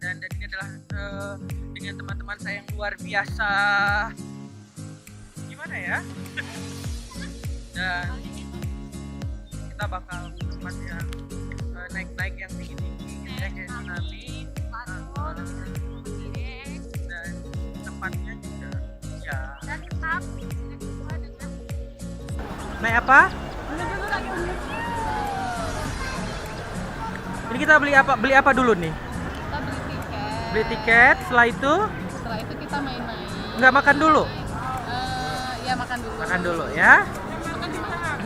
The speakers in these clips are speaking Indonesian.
dan ini adalah dengan teman-teman saya yang luar biasa. Gimana ya? Dan kita bakal ke tempat yang naik-naik yang tinggi-tinggi gitu ya, kayak tsunami. Dan tempatnya juga ya. Naik apa? Ini kita beli apa? Beli apa dulu nih? Kita beli tiket. Beli tiket. Setelah itu Kita main-main. nggak makan dulu? Ya makan dulu. Makan dulu ya. Makan di mana?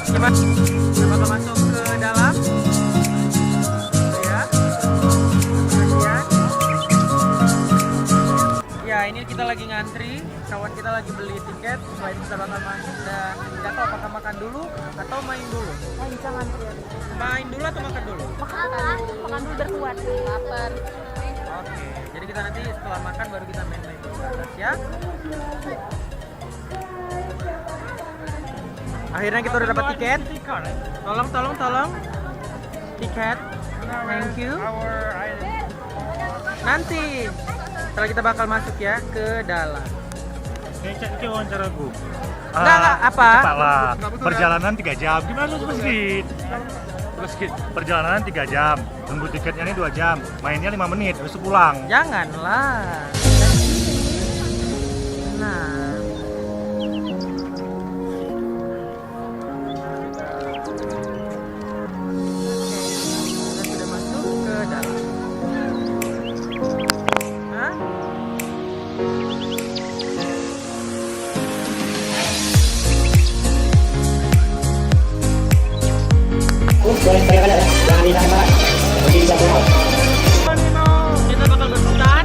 Gimana? Kita bakal masuk ke dalam. Ya. Kemudian. Ya, ini kita lagi ngantri. Kawan kita lagi beli tiket. Setelah itu kita bakal masuk dan tidak tahu apakah makan dulu atau main dulu. Bisa ngantri. Main dulu atau makan dulu? Makan dulu berkuat. Lapar. Oke, jadi kita nanti setelah makan baru kita main-main di atas ya. Akhirnya kita udah dapat tiket. Tolong. Tiket. Thank you. Nanti setelah kita bakal masuk ya ke dalam. Ini wawancara gue. Enggak, apa? Cepatlah. Perjalanan 3 jam. Gimana lu sedikit? Terus perjalanan 3 jam. Tunggu tiketnya ini 2 jam. Mainnya 5 menit. Terus pulang. Janganlah. Nah. Kita sudah masuk ke dalam. Hah? Kita bakal berputar.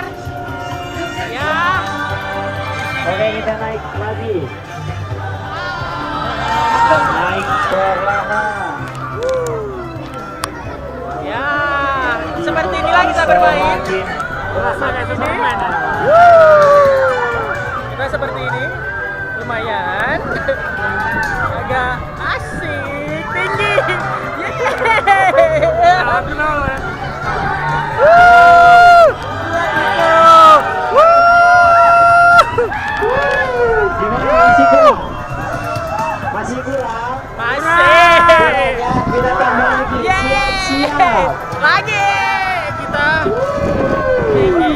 Ya. Oke, kita naik lagi. Naik perlahan. Ya. Seperti inilah kita bermain. Rasanya Ini. Kita seperti ini. Lumayan. Agak asik. Tinggi. Yeay. Alhamdulillah. Gimana masih kurang? Masih kurang? Masih. Ya, kita tambah lagi. Yeay. Siap. Lagi kita tinggi.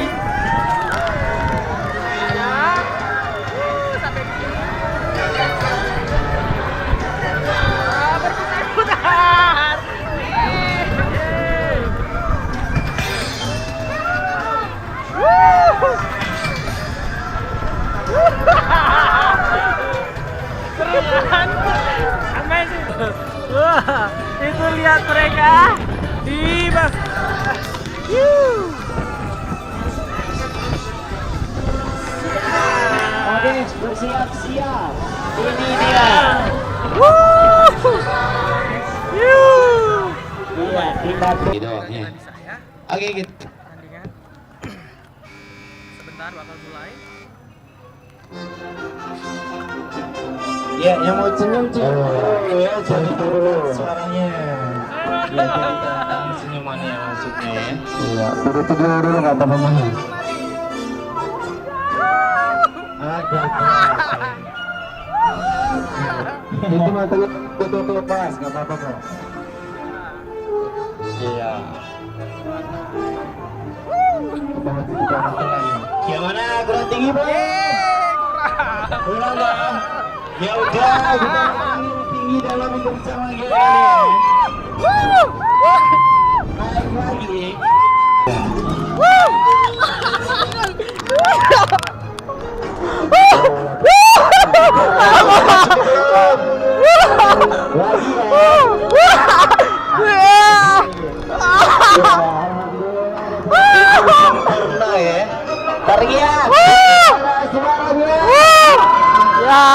Ya. Sampai di sini. Berputar-putar. Yeay. Keren. Amazing. Wah, itu lihat mereka di bawah. Oke, bersiap-siap. Ini dia. Iya, kita Gitu ya. Oke, gitu. Tandingan. Sebentar bakal mulai. Ya, yang mau senyum ya, jadi dulu suaranya. Ya, kita senyumannya maksudnya ya. Iya, itu dulu kata pemain. Ada. Itu matanya betul lepas, nggak apa-apa kok. Iya. Gimana? Kurang tinggi, Bang? Kurang nggak? Ya udah, kita tinggi dalam hidup bersama kita. Naik lagi. Pernah ya? Teriak. Suaranya. Ya.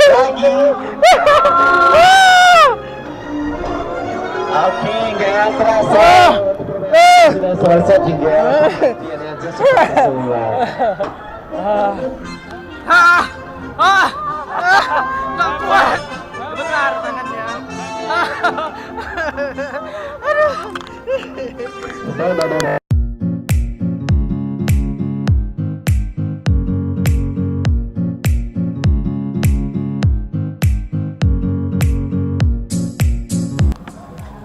Lagi. Oke, nggak terasa. Sudah selesai juga. Biar aja seperti semula. Nggak kuat. Besar tangannya.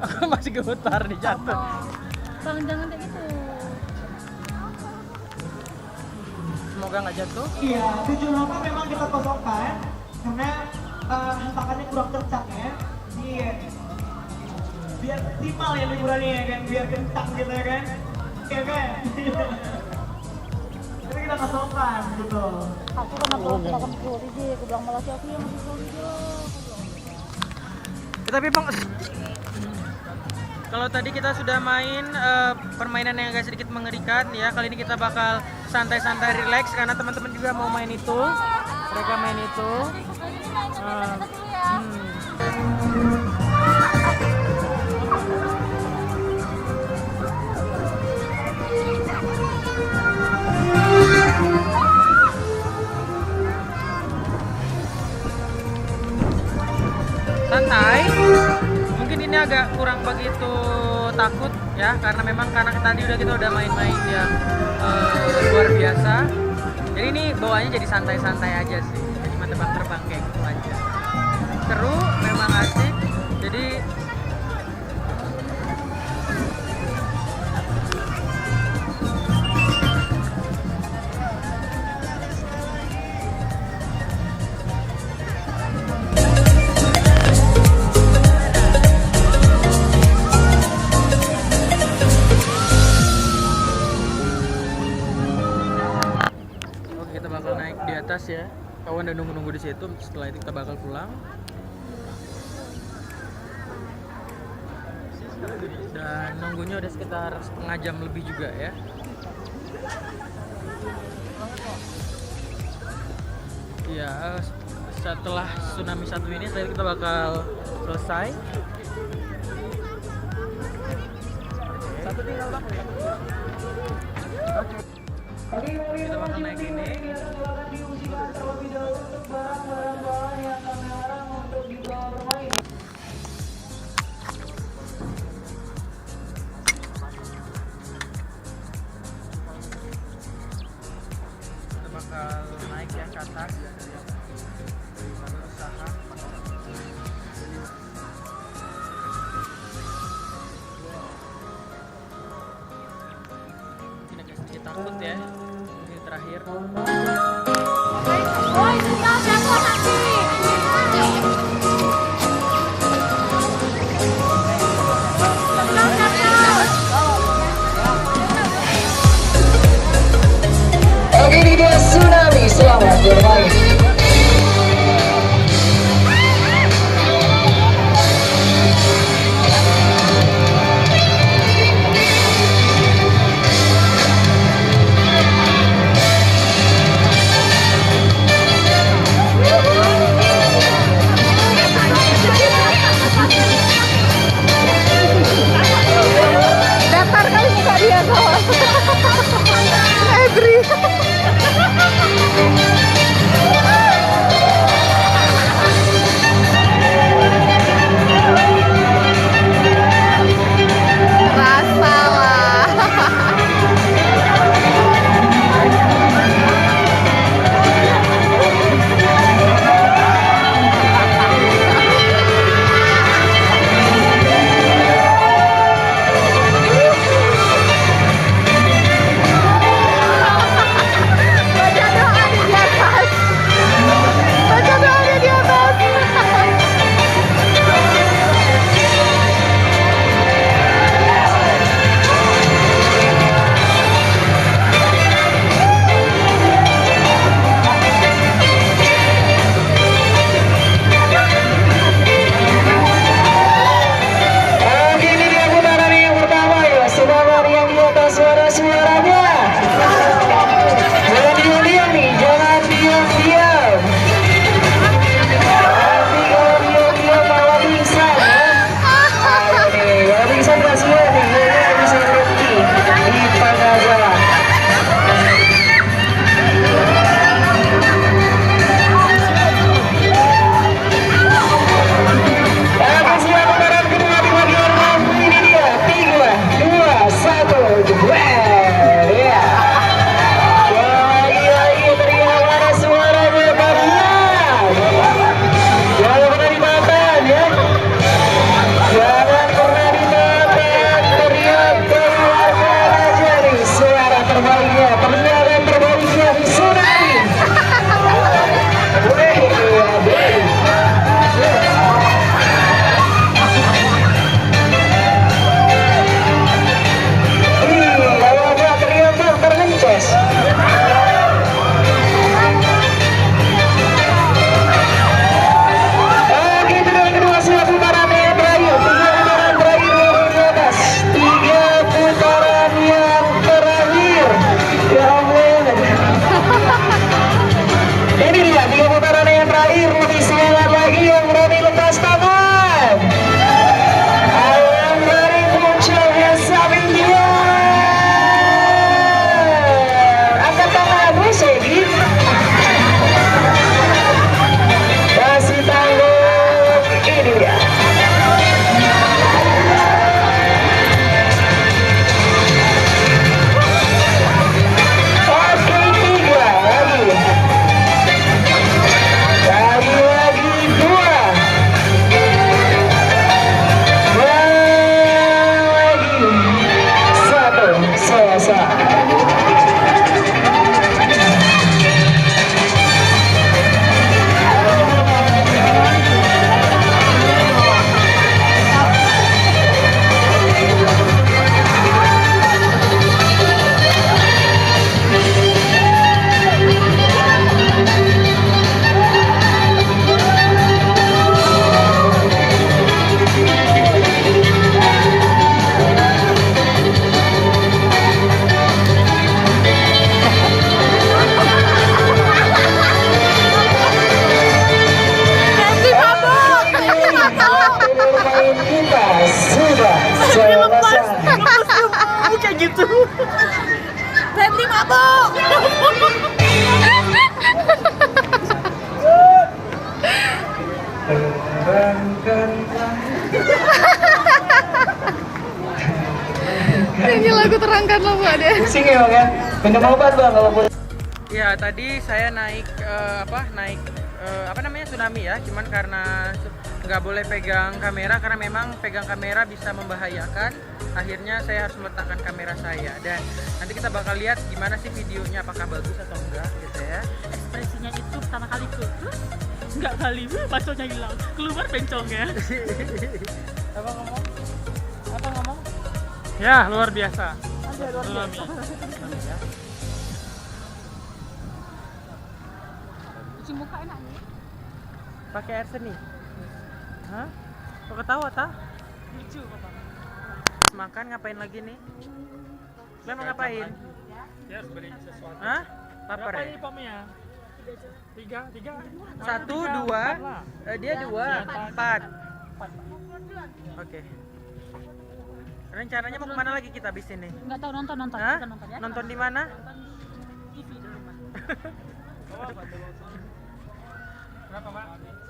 Aku masih gemetar nih jatuh. Bang, jangan kayak gitu. Semoga nggak jatuh. Iya, 7 lomba memang kita kosongkan karena hentakannya kurang kencang ya. Iya. Biar optimal ya liburannya ya kan, biar kencang gitu ya kan. Iya kan? Jadi kita kosongkan gitu. Aku kan makan puluh biji, aku bilang malah aku yang masih 10 biji loh. Tapi bang, kalau tadi kita sudah main permainan yang agak sedikit mengerikan ya, kali ini kita bakal santai-santai relax karena teman-teman juga mau main itu, mereka main itu. Santai. Mungkin ini agak kurang begitu takut ya, karena memang karena tadi kita udah main-main yang luar biasa. Jadi ini bawaannya jadi santai-santai aja sih, jadi cuma terbang-terbang kayak gitu aja. Seru, memang asik. Jadi kita bakal naik di atas ya. Kawan udah nunggu-nunggu di situ. Setelah itu kita bakal pulang. Dan nunggunya udah sekitar setengah jam lebih juga ya. Iya, setelah tsunami satu ini kita bakal selesai. Satu tinggal bang. Kita bakal naik ini. Kita bakal naik yang ke atas ya, dari usaha. Mungkin agak sedikit takut ya. Mungkin terakhir. Woi, tinggal jatuh nanti. Oke, ini dia Tsunami. Selamat bermain. itu? Febri mabuk. Ini lagu terangkanlah Pak deh. Pusing ya bang ya? Minum obat bang kalau pusing. Ya tadi saya naik apa namanya tsunami ya, cuman karena nggak boleh pegang kamera karena memang pegang kamera bisa membahayakan. Akhirnya saya harus meletakkan kamera saya dan nanti kita bakal lihat gimana sih videonya, apakah bagus atau enggak gitu ya. Ekspresinya itu pertama kali tuh. Enggak kali, baconya hilang. Keluar bencongnya. Apa ngomong? Apa ngomong? Ya, luar biasa. Tsunami. Cuci muka enak nih. Pakai air seni? Hah? Kok ketawa ta? Lucu Bapak. Makan ngapain lagi nih? Kalian mau ngapain? Ya, harus beri sesuatu. Hah? Lapar ya? pomnya? Tiga. 1, 2, dia 2, 4. Oke. Rencananya mau kemana lagi kita habis ini? Enggak tahu nonton. Hah? Kita nonton ya. Nonton di mana? TV di rumah. Berapa, Pak?